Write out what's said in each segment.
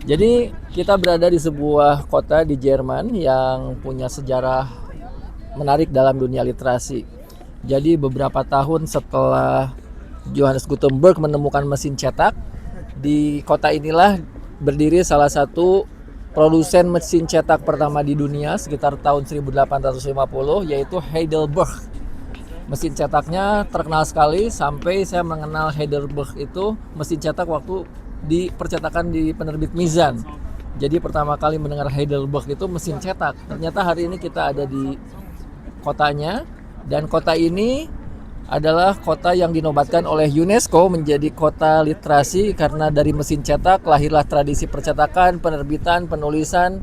Jadi kita berada di sebuah kota di Jerman yang punya sejarah menarik dalam dunia literasi. Jadi beberapa tahun setelah Johannes Gutenberg menemukan mesin cetak, di kota inilah berdiri salah satu produsen mesin cetak pertama di dunia sekitar tahun 1850, yaitu Heidelberg. Mesin cetaknya terkenal sekali sampai saya mengenal Heidelberg itu mesin cetak waktu di percetakan di penerbit Mizan. Jadi pertama kali mendengar Heidelberg itu mesin cetak. Ternyata hari ini kita ada di kotanya, dan kota ini adalah kota yang dinobatkan oleh UNESCO menjadi kota literasi karena dari mesin cetak lahirlah tradisi percetakan, penerbitan, penulisan,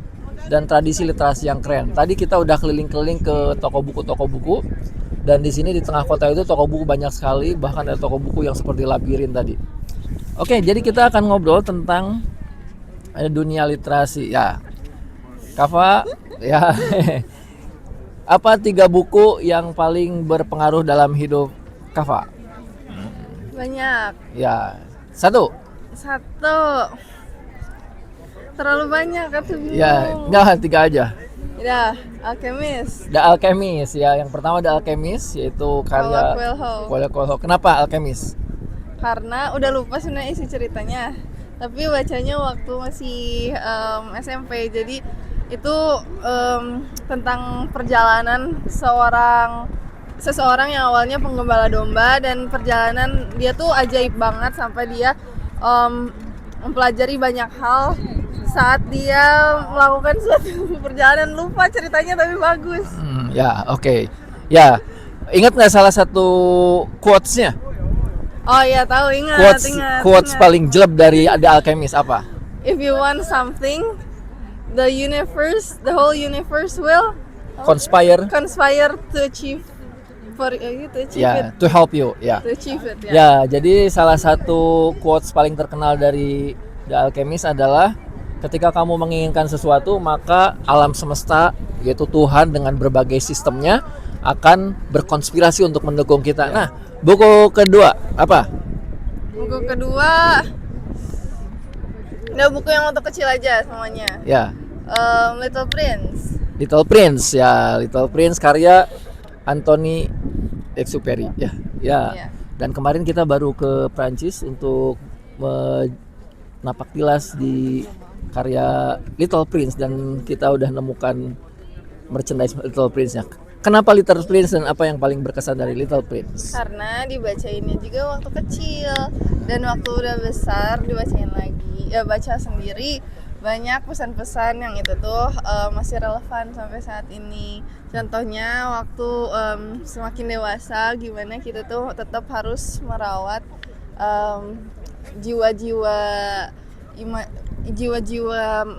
dan tradisi literasi yang keren. Tadi kita udah keliling-keliling ke toko buku, dan di sini di tengah kota itu toko buku banyak sekali, bahkan ada toko buku yang seperti labirin tadi. Oke, jadi kita akan ngobrol tentang dunia literasi. Ya, Kava, ya. Apa 3 buku yang paling berpengaruh dalam hidup Kava? Banyak. Ya, 1. Terlalu banyak, aku bingung. Ya, enggak, 3 aja. Ya, Alchemist. The Alchemist, ya. Yang pertama The Alchemist, yaitu karya Paulo Coelho. Kenapa Alchemist? Karena udah lupa sebenarnya isi ceritanya, tapi bacanya waktu masih SMP. Jadi itu tentang perjalanan seseorang yang awalnya penggembala domba, dan perjalanan dia tuh ajaib banget sampai dia mempelajari banyak hal saat dia melakukan suatu perjalanan. Lupa ceritanya tapi bagus. Ya, oke. Ya, ingat nggak salah satu quotes-nya? Oh iya, tahu, ingat. Quotes paling jelek dari The Alchemist apa? If you want something, the whole universe will Conspire to achieve ya, it. to help you, ya. To achieve it, ya. Ya, jadi salah satu quotes paling terkenal dari The Alchemist adalah ketika kamu menginginkan sesuatu, maka alam semesta, yaitu Tuhan dengan berbagai sistemnya, akan berkonspirasi untuk mendukung kita. Nah, buku kedua apa? Buku kedua, buku yang untuk kecil aja semuanya. Ya. Little Prince. Little Prince, ya. Little Prince karya Anthony Exupéry, ya. Iya. Dan kemarin kita baru ke Prancis untuk menapak tilas di karya Little Prince, dan kita udah nemukan merchandise Little Prince-nya. Kenapa Little Prince dan apa yang paling berkesan dari Little Prince? Karena dibacainnya juga waktu kecil, dan waktu udah besar dibacain lagi. Ya, baca sendiri banyak pesan-pesan yang itu tuh masih relevan sampai saat ini. Contohnya waktu semakin dewasa, gimana kita tuh tetap harus merawat jiwa-jiwa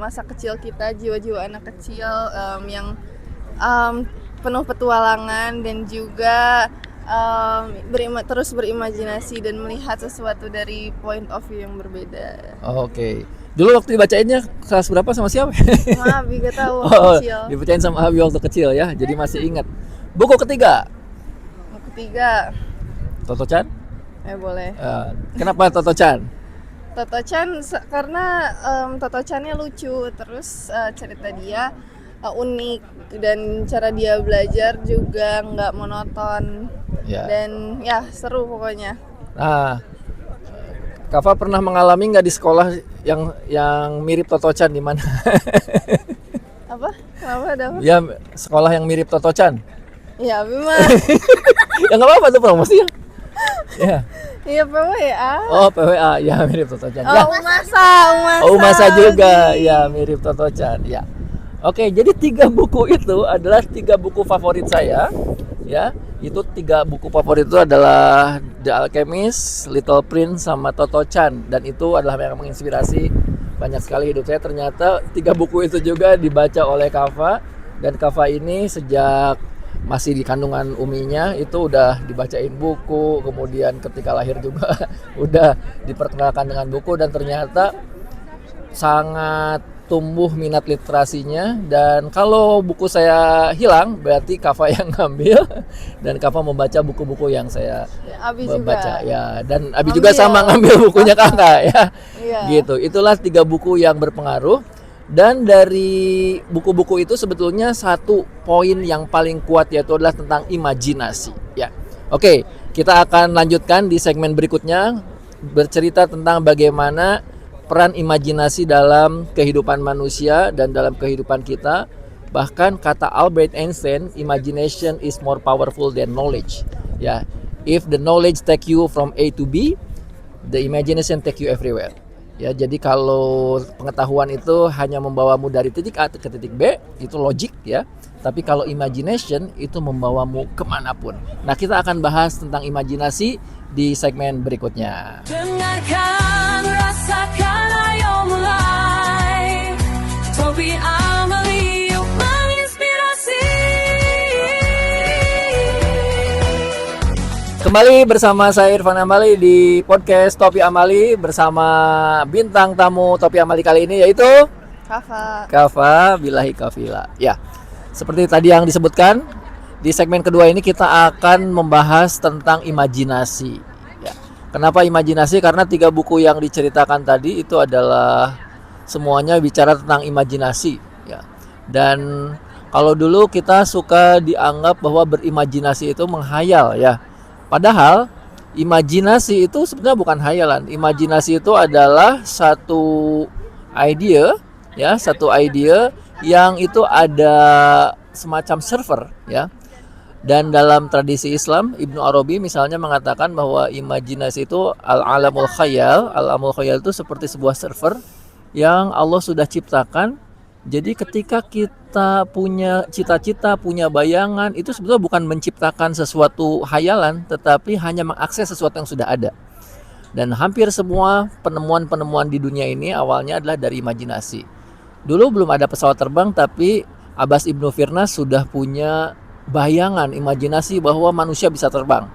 masa kecil kita, jiwa-jiwa anak kecil yang penuh petualangan, dan juga terus berimajinasi dan melihat sesuatu dari point of view yang berbeda. Oke. Dulu waktu dibacainnya kelas berapa sama siapa? Maaf, gak tahu. Kecil. Dibacain sama Abi waktu kecil ya, jadi masih ingat. Buku ketiga. Toto-chan? Boleh. Kenapa Toto-chan? Toto-chan karena Toto-channya lucu, terus cerita dia unik, dan cara dia belajar juga nggak monoton, dan ya seru pokoknya. Nah, Kava pernah mengalami nggak di sekolah yang mirip Toto-chan di mana? Apa? Kenapa ada apa? Ya, sekolah yang mirip Toto-chan. Ya, Bima. Ya nggak apa-apa tuh promosinya. Ya. Iya, PWA. Oh, PWA, ya mirip Toto-chan. Oh, Ya. Umasa juga, ya mirip Toto-chan. Ya. Oke, jadi 3 buku itu adalah 3 buku favorit saya. Ya, itu 3 buku favorit itu adalah The Alchemist, Little Prince, sama Toto-chan. Dan itu adalah yang menginspirasi banyak sekali hidup saya. Ternyata 3 buku itu juga dibaca oleh Kava. Dan Kava ini sejak masih di kandungan uminya itu udah dibacain buku. Kemudian ketika lahir juga udah diperkenalkan dengan buku. Dan ternyata sangat tumbuh minat literasinya, dan kalau buku saya hilang berarti Kafa yang ngambil dan Kafa membaca buku-buku yang saya Abi membaca juga. ya, dan Abi Ngambil. juga sama ngambil bukunya Kakak ya. Iya. Gitu. Itulah 3 buku yang berpengaruh, dan dari buku-buku itu sebetulnya satu poin yang paling kuat yaitu adalah tentang imajinasi ya. Oke, kita akan lanjutkan di segmen berikutnya bercerita tentang bagaimana peran imajinasi dalam kehidupan manusia dan dalam kehidupan kita. Bahkan kata Albert Einstein, imagination is more powerful than knowledge. Ya, if the knowledge take you from A to B, the imagination take you everywhere. Ya, jadi kalau pengetahuan itu hanya membawamu dari titik A ke titik B, itu logik ya. Tapi kalau imagination itu membawamu kemanapun. Nah, kita akan bahas tentang imajinasi di segmen berikutnya. Dengarkan, rasakan, ayo mulai. Topi Amali yuk menginspirasi. Kembali bersama saya Irfan Amali di podcast Topi Amali bersama bintang tamu Topi Amali kali ini yaitu Kafa Bilahi Kafila. Ya, seperti tadi yang disebutkan, di segmen kedua ini kita akan membahas tentang imajinasi. Ya. Kenapa imajinasi? Karena 3 buku yang diceritakan tadi itu adalah semuanya bicara tentang imajinasi. Ya. Dan kalau dulu kita suka dianggap bahwa berimajinasi itu menghayal ya. Padahal imajinasi itu sebenarnya bukan hayalan. Imajinasi itu adalah satu idea ya, satu idea yang itu ada semacam server ya. Dan dalam tradisi Islam, Ibnu Arabi misalnya mengatakan bahwa imajinasi itu al-alamul khayal. Al-alamul khayal itu seperti sebuah server yang Allah sudah ciptakan. Jadi ketika kita punya cita-cita, punya bayangan, itu sebetulnya bukan menciptakan sesuatu hayalan, tetapi hanya mengakses sesuatu yang sudah ada. Dan hampir semua penemuan-penemuan di dunia ini awalnya adalah dari imajinasi. Dulu belum ada pesawat terbang, tapi Abbas Ibnu Firnas sudah punya bayangan, imajinasi bahwa manusia bisa terbang.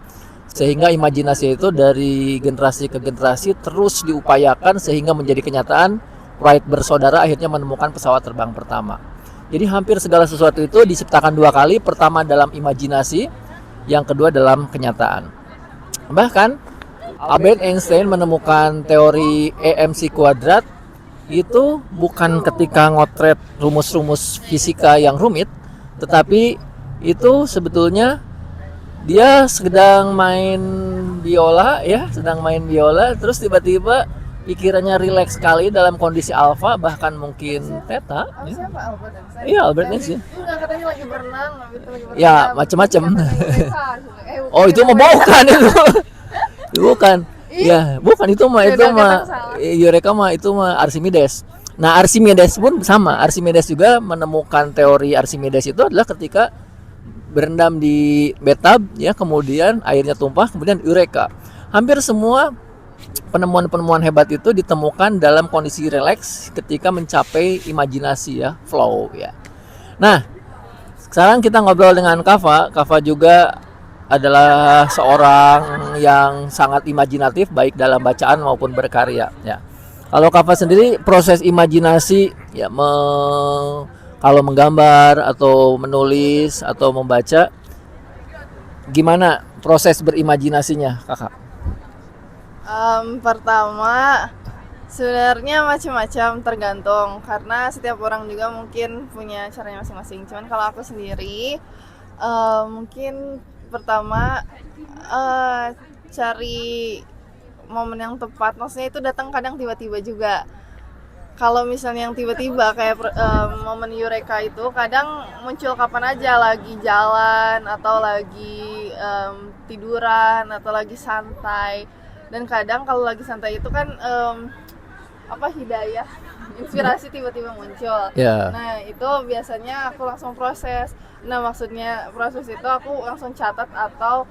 Sehingga imajinasi itu dari generasi ke generasi terus diupayakan sehingga menjadi kenyataan. Wright bersaudara akhirnya menemukan pesawat terbang pertama. Jadi hampir segala sesuatu itu diciptakan 2 kali, pertama dalam imajinasi, yang kedua dalam kenyataan. Bahkan Albert Einstein menemukan teori EMC kuadrat itu bukan ketika ngotret rumus-rumus fisika yang rumit, tetapi itu sebetulnya dia sedang main biola ya, terus tiba-tiba pikirannya rileks sekali dalam kondisi alfa, bahkan mungkin theta. Ya. Siapa Albert Einstein? Iya, Albert Einstein. Enggak, katanya lagi berenang, gitu lagi berenang. Ya, macam-macam. Oh, bukan itu mah bukan itu. Bukan. Ya, bukan itu mah Eureka mah itu mah Archimedes. Nah, Archimedes pun sama. Archimedes juga menemukan teori Archimedes itu adalah ketika berendam di bathtub ya, kemudian airnya tumpah, kemudian Eureka. Hampir semua penemuan-penemuan hebat itu ditemukan dalam kondisi rileks ketika mencapai imajinasi ya, flow ya. Nah, sekarang kita ngobrol dengan Kafa. Kafa juga adalah seorang yang sangat imajinatif baik dalam bacaan maupun berkarya ya. Kalau Kafa sendiri proses imajinasi ya, kalau menggambar atau menulis atau membaca, gimana proses berimajinasinya, Kakak? Pertama sebenarnya macam-macam, tergantung karena setiap orang juga mungkin punya caranya masing-masing. Cuman kalau aku sendiri mungkin pertama cari momen yang tepat. Maksudnya itu datang kadang tiba-tiba juga. Kalau misalnya yang tiba-tiba kayak momen Eureka itu kadang muncul kapan aja, lagi jalan atau lagi tiduran atau lagi santai. Dan kadang kalau lagi santai itu kan hidayah, inspirasi tiba-tiba muncul. Yeah. Nah, itu biasanya aku langsung proses. Nah, maksudnya proses itu aku langsung catat atau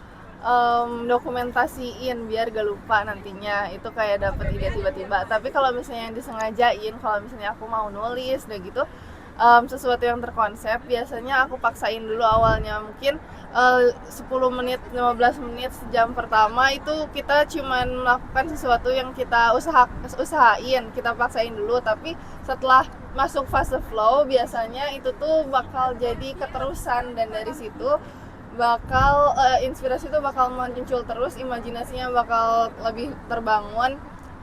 dokumentasiin biar gak lupa nantinya. Itu kayak dapet ide tiba-tiba. Tapi kalau misalnya yang disengajain, kalau misalnya aku mau nulis udah gitu, sesuatu yang terkonsep, biasanya aku paksain dulu awalnya. Mungkin 10 menit, 15 menit, sejam pertama itu kita cuman melakukan sesuatu yang kita usahain, kita paksain dulu. Tapi setelah masuk fase flow biasanya itu tuh bakal jadi keterusan, dan dari situ bakal inspirasi itu bakal muncul terus, imajinasinya bakal lebih terbangun,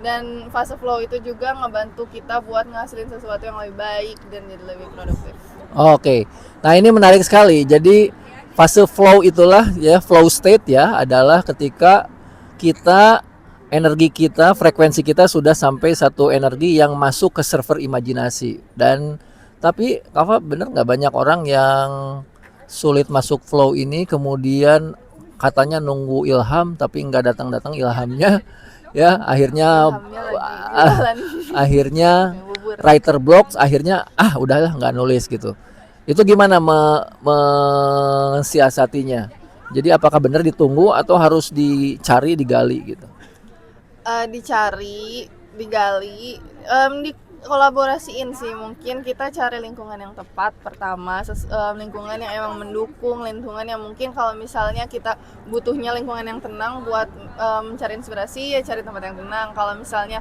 dan fase flow itu juga ngebantu kita buat ngasilin sesuatu yang lebih baik dan jadi lebih produktif. Oke. Nah, ini menarik sekali. Jadi fase flow itulah ya, flow state ya, adalah ketika kita energi kita, frekuensi kita sudah sampai satu energi yang masuk ke server imajinasi. Dan tapi Kava bener nggak, banyak orang yang sulit masuk flow ini, kemudian katanya nunggu ilham tapi nggak datang-datang ilhamnya ya, akhirnya Ilhamnya lagi jualan. akhirnya Bubur. writer blocks, akhirnya udahlah nggak nulis gitu. Itu gimana mensiasatinya? Jadi apakah benar ditunggu atau harus dicari, digali gitu? Dicari, digali, dikolaborasiin sih. Mungkin kita cari lingkungan yang tepat pertama, lingkungan yang emang mendukung, lingkungan yang mungkin kalau misalnya kita butuhnya lingkungan yang tenang buat mencari inspirasi, ya cari tempat yang tenang. Kalau misalnya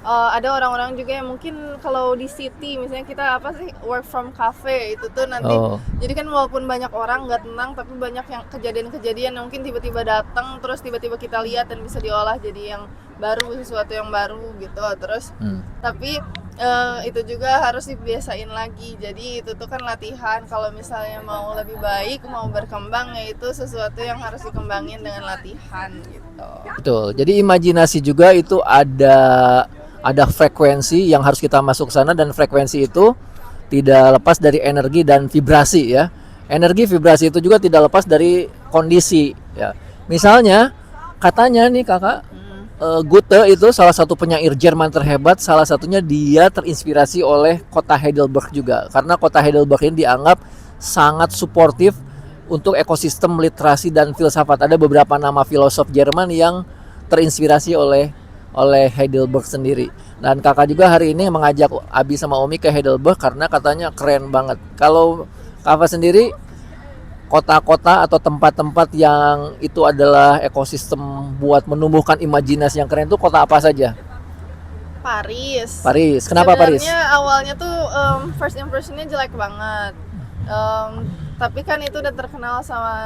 ada orang-orang juga yang mungkin kalau di city misalnya kita work from cafe, itu tuh nanti jadi kan walaupun banyak orang nggak tenang, tapi banyak yang kejadian-kejadian yang mungkin tiba-tiba datang, terus tiba-tiba kita lihat dan bisa diolah jadi yang baru, sesuatu yang baru gitu. Terus tapi itu juga harus dibiasain lagi. Jadi itu tuh kan latihan. Kalau misalnya mau lebih baik, mau berkembang, ya itu sesuatu yang harus dikembangin dengan latihan gitu. Betul. Jadi imajinasi juga itu ada frekuensi yang harus kita masuk sana, dan frekuensi itu tidak lepas dari energi dan vibrasi ya. Energi, vibrasi itu juga tidak lepas dari kondisi ya. Misalnya katanya nih Kakak, Goethe itu salah satu penyair Jerman terhebat, salah satunya dia terinspirasi oleh kota Heidelberg juga, karena kota Heidelberg ini dianggap sangat suportif untuk ekosistem literasi dan filsafat. Ada beberapa nama filosof Jerman yang terinspirasi oleh Heidelberg sendiri. Dan Kakak juga hari ini mengajak Abi sama Omi ke Heidelberg karena katanya keren banget. Kalau Kakak sendiri, kota-kota atau tempat-tempat yang itu adalah ekosistem buat menumbuhkan imajinasi yang keren, itu kota apa saja? Paris. Kenapa Paris? Sebenarnya awalnya tuh first impressionnya jelek banget. Tapi kan itu udah terkenal sama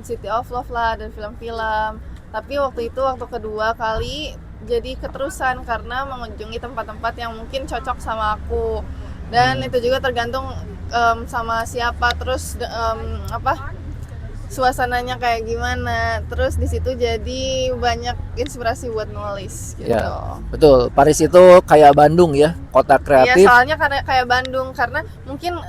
City of Love lah dan film-film. Tapi waktu kedua kali jadi keterusan karena mengunjungi tempat-tempat yang mungkin cocok sama aku. Dan itu juga tergantung sama siapa, terus suasananya kayak gimana. Terus di situ jadi banyak inspirasi buat nulis gitu. Ya, betul. Paris itu kayak Bandung ya, kota kreatif. Iya, soalnya karena kayak Bandung, karena mungkin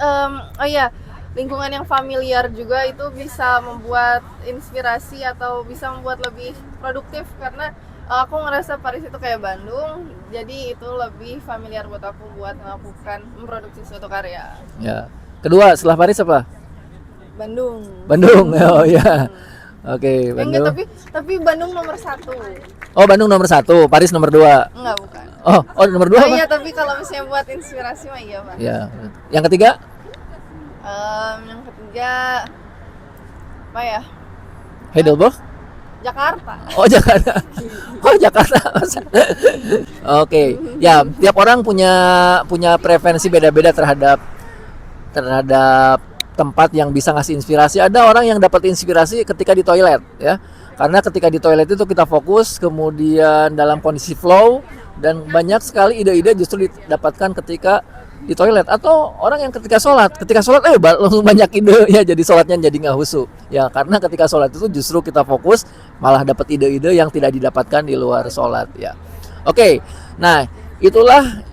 lingkungan yang familiar juga itu bisa membuat inspirasi atau bisa membuat lebih produktif, karena aku ngerasa Paris itu kayak Bandung, jadi itu lebih familiar buat aku buat memproduksi suatu karya. Ya. Kedua setelah Paris apa? Bandung. Oh ya. Oke, Bandung. Enggak, tapi Bandung nomor 1. Oh, Bandung nomor 1, Paris nomor 2. Enggak, bukan. Oh nomor 2 apa? Iya, tapi kalau misalnya buat inspirasi mah iya, Pak. Ya. Yang ketiga? Yang ketiga apa ya? Heidelberg? Jakarta. Oh, Jakarta. Oke. Ya, tiap orang punya preferensi beda-beda terhadap tempat yang bisa ngasih inspirasi. Ada orang yang dapat inspirasi ketika di toilet ya. Karena ketika di toilet itu kita fokus, kemudian dalam kondisi flow, dan banyak sekali ide-ide justru didapatkan ketika di toilet. Atau orang yang ketika sholat langsung banyak ide ya, jadi sholatnya jadi nggak khusyuk ya, karena ketika sholat itu justru kita fokus, malah dapat ide-ide yang tidak didapatkan di luar sholat ya. Oke, nah itulah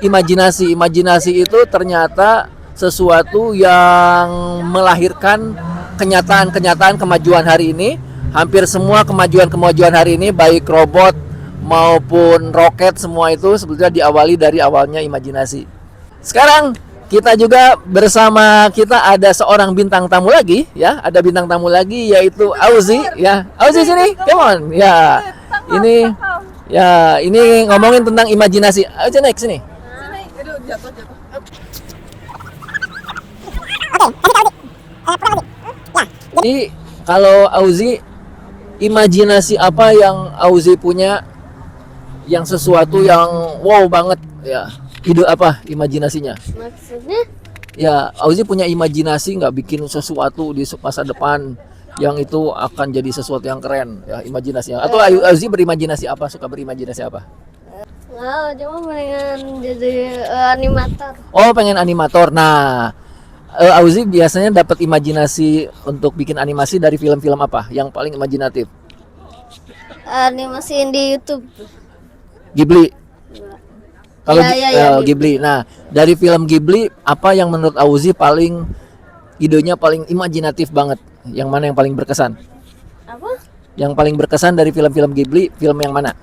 imajinasi itu ternyata sesuatu yang melahirkan kenyataan kemajuan hari ini. Hampir semua kemajuan hari ini, baik robot maupun roket, semua itu sebetulnya diawali dari awalnya imajinasi. Sekarang kita juga bersama kita ada seorang bintang tamu lagi ya, ada bintang tamu lagi yaitu Auzi ya. Auzi sini, come on ya. Ini ngomongin tentang imajinasi. Auzi naik sini. Aduh, jatuh. Jadi kalau Auzi, imajinasi apa yang Auzi punya yang sesuatu yang wow banget ya? Ide apa imajinasinya? Maksudnya Ya, Auzi punya imajinasi nggak bikin sesuatu di masa depan yang itu akan jadi sesuatu yang keren ya imajinasinya. Atau Auzi berimajinasi apa? Suka berimajinasi apa? cuma pengen jadi animator. Oh, pengen animator. Nah, Auzi biasanya dapat imajinasi untuk bikin animasi dari film-film apa? Yang paling imajinatif? Animasiin di YouTube. Ghibli. Kalau Iya, Ghibli. Nah, dari film Ghibli apa yang menurut Auzi paling idenya paling imajinatif banget? Yang mana yang paling berkesan? Apa? Yang paling berkesan dari film-film Ghibli, film yang mana?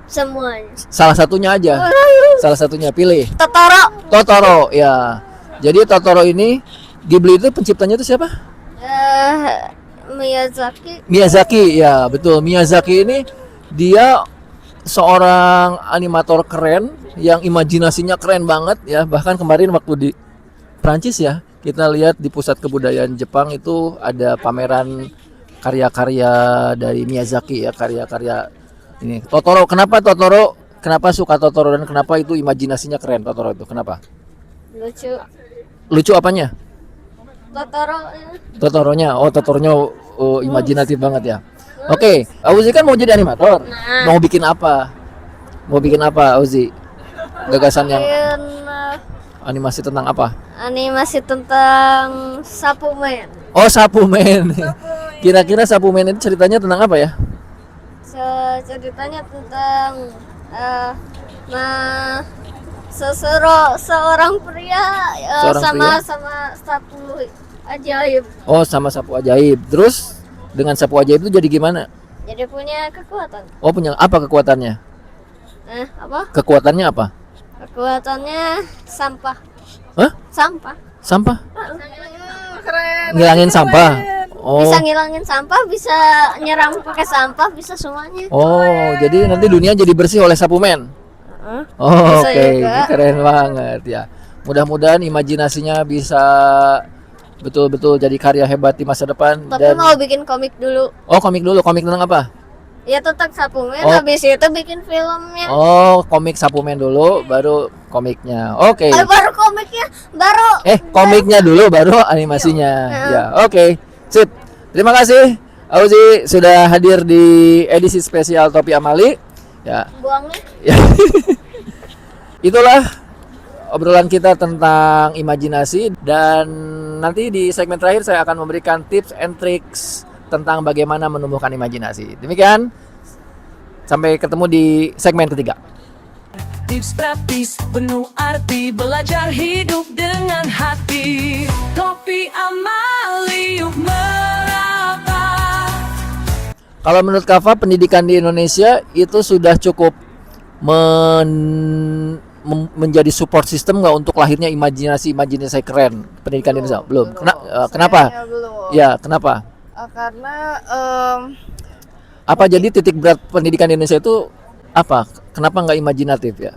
Semuanya. Salah satunya aja. Salah satunya pilih. Totoro. Totoro, ya. Jadi Totoro ini Ghibli itu penciptanya itu siapa? Miyazaki. Miyazaki, ya betul. Miyazaki ini dia seorang animator keren yang imajinasinya keren banget ya. Bahkan kemarin waktu di Prancis ya, kita lihat di pusat kebudayaan Jepang itu ada pameran karya-karya dari Miyazaki ya, karya-karya ini. Totoro, kenapa Totoro? Kenapa suka Totoro dan kenapa itu imajinasinya keren Totoro itu? Kenapa? Lucu. Lucu apanya? Totoro. Totoronya. Oh, Totoronya imajinatif banget ya. Oke, Auzi kan mau jadi animator. Mau bikin apa? Mau bikin apa, Auzi? Gagasan yang Bikin, animasi tentang apa? animasi tentang Sapu Man. Oh, Sapu Man. Kira-kira Sapu Man itu ceritanya tentang apa ya? Ceritanya tentang seorang pria Seorang sama pria? sama sapu ajaib. Oh, sama sapu ajaib. Terus dengan sapu ajaib itu jadi gimana? Jadi punya kekuatan. Oh, punya apa kekuatannya? Apa? Kekuatannya apa? Kekuatannya sampah. Hah? Sampah. Sampah? Keren. Ngilangin sampah. Oh. Bisa ngilangin sampah, bisa nyerang pakai sampah, bisa semuanya. Oh, jadi nanti dunia jadi bersih oleh Sapu Man. Oh, Bisa oke, juga. keren banget ya. Mudah-mudahan imajinasinya bisa betul-betul jadi karya hebat di masa depan. Tapi Dan mau bikin komik dulu. oh, komik dulu, komik tentang apa? Ya tentang Sapu Man, Oh. habis itu bikin filmnya. Oh, komik Sapu Man dulu, baru komiknya. Oke. Baru komiknya, baru Komiknya dulu, baru animasinya. Ya, oke, sip. Terima kasih, Auzi sudah hadir di edisi spesial Topi Amali. Ya, buangnya. ya. Itulah obrolan kita tentang imajinasi dan nanti di segmen terakhir saya akan memberikan tips and tricks tentang bagaimana menumbuhkan imajinasi. Demikian, sampai ketemu di segmen ketiga. Tips praktis penuh arti, belajar hidup dengan hati. Topi Amali yuk merata. Kalau menurut Kava, pendidikan di Indonesia itu sudah cukup menjadi support system nggak untuk lahirnya imajinasi keren pendidikan di Indonesia? Belum. Kenapa? Sayangnya belum. Ya, kenapa? Karena Apa jadi titik berat pendidikan di Indonesia itu apa? Kenapa nggak imajinatif ya?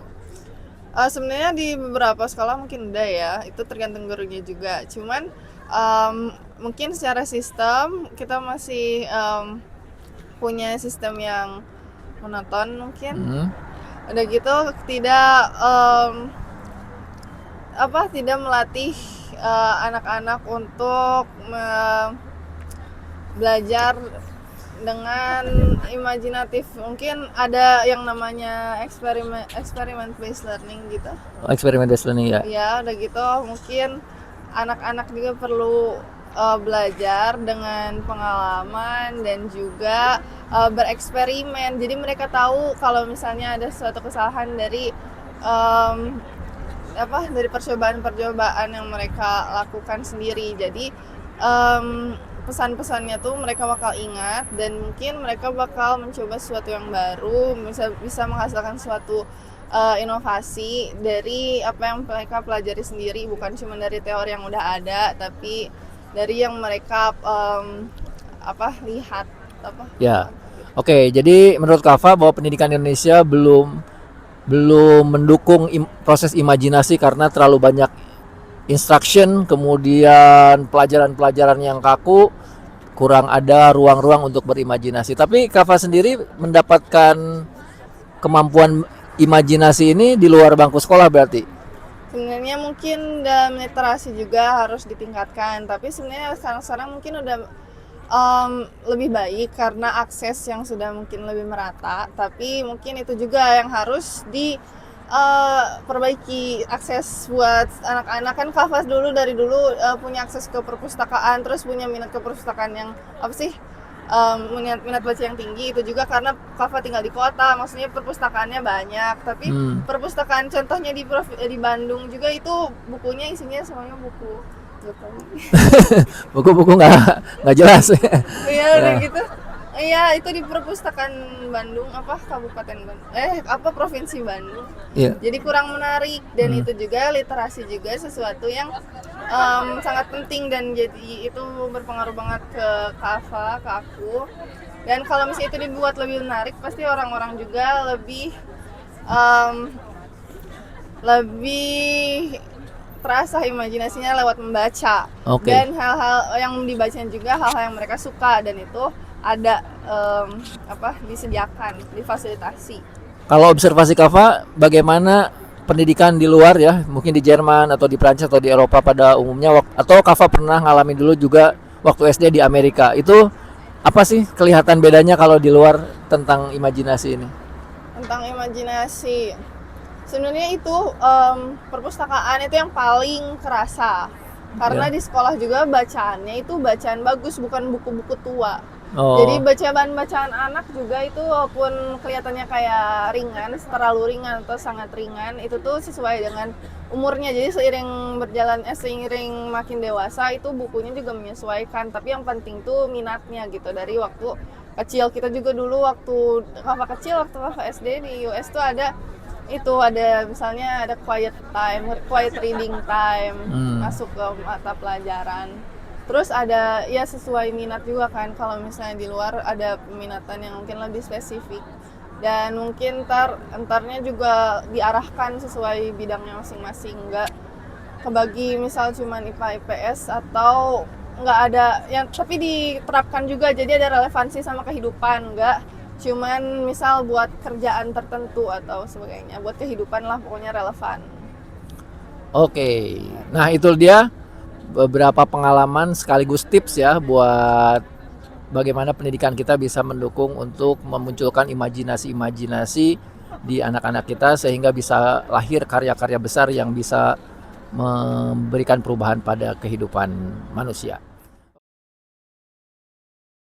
sebenarnya di beberapa sekolah mungkin udah ya, itu tergantung gurunya juga. Cuman mungkin secara sistem kita masih punya sistem yang monoton mungkin. Udah gitu tidak tidak melatih anak-anak untuk belajar dengan imajinatif. Mungkin ada yang namanya experiment based learning gitu. Eksperimen based learning ya. Ya, udah gitu mungkin anak-anak juga perlu belajar dengan pengalaman dan juga bereksperimen. Jadi mereka tahu kalau misalnya ada suatu kesalahan dari dari percobaan-percobaan yang mereka lakukan sendiri. Jadi pesan-pesannya tuh mereka bakal ingat dan mungkin mereka bakal mencoba sesuatu yang baru, bisa menghasilkan suatu inovasi dari apa yang mereka pelajari sendiri, bukan cuma dari teori yang udah ada, tapi dari yang mereka lihat Ya. Oke, jadi menurut Kava bahwa pendidikan Indonesia belum mendukung proses imajinasi karena terlalu banyak instruction, kemudian pelajaran-pelajaran yang kaku, kurang ada ruang-ruang untuk berimajinasi. Tapi Kafa sendiri mendapatkan kemampuan imajinasi ini di luar bangku sekolah berarti? Sebenarnya mungkin dalam literasi juga harus ditingkatkan, tapi sebenarnya sekarang mungkin udah lebih baik karena akses yang sudah mungkin lebih merata. Tapi mungkin itu juga yang harus perbaiki akses buat anak-anak. Kan Kafas dulu dari dulu punya akses ke perpustakaan, terus punya minat ke perpustakaan yang minat baca yang tinggi. Itu juga karena Kafa tinggal di kota, maksudnya perpustakaannya banyak. Tapi perpustakaan contohnya di Bandung juga itu bukunya isinya semuanya buku Jokowi. Buku-buku nggak jelas. Iya udah gitu. Iya, itu di perpustakaan Bandung Kabupaten Bandung Provinsi Bandung. Iya. Jadi kurang menarik dan itu juga literasi juga sesuatu yang sangat penting dan jadi itu berpengaruh banget ke Kafa, ke aku. Dan kalau misalnya itu dibuat lebih menarik, pasti orang-orang juga lebih terasa imajinasinya lewat membaca. Dan hal-hal yang dibaca juga hal-hal yang mereka suka dan itu ada disediakan, difasilitasi. Kalau observasi Kafa, bagaimana pendidikan di luar ya, mungkin di Jerman atau di Prancis atau di Eropa pada umumnya, atau Kafa pernah ngalamin dulu juga waktu SD di Amerika, itu apa sih kelihatan bedanya kalau di luar tentang imajinasi ini? Tentang imajinasi, sebenarnya itu perpustakaan itu yang paling kerasa karena di sekolah juga bacaannya itu bacaan bagus, bukan buku-buku tua. Jadi bacaan anak juga itu walaupun kelihatannya kayak ringan, terlalu ringan atau sangat ringan, itu tuh sesuai dengan umurnya. Jadi seiring makin dewasa itu bukunya juga menyesuaikan. Tapi yang penting tuh minatnya gitu dari waktu kecil. Kita juga dulu waktu Kafa kecil, waktu Kafa SD di US tuh ada misalnya ada quiet reading time, masuk ke mata pelajaran. Terus ada ya sesuai minat juga kan, kalau misalnya di luar ada peminatan yang mungkin lebih spesifik dan mungkin entarnya juga diarahkan sesuai bidangnya masing-masing, nggak kebagi misal cuman IPA IPS atau nggak ada yang tapi diterapkan juga jadi ada relevansi sama kehidupan, nggak cuman misal buat kerjaan tertentu atau sebagainya, buat kehidupan lah pokoknya relevan. Oke, nah itu dia beberapa pengalaman sekaligus tips ya buat bagaimana pendidikan kita bisa mendukung untuk memunculkan imajinasi-imajinasi di anak-anak kita sehingga bisa lahir karya-karya besar yang bisa memberikan perubahan pada kehidupan manusia.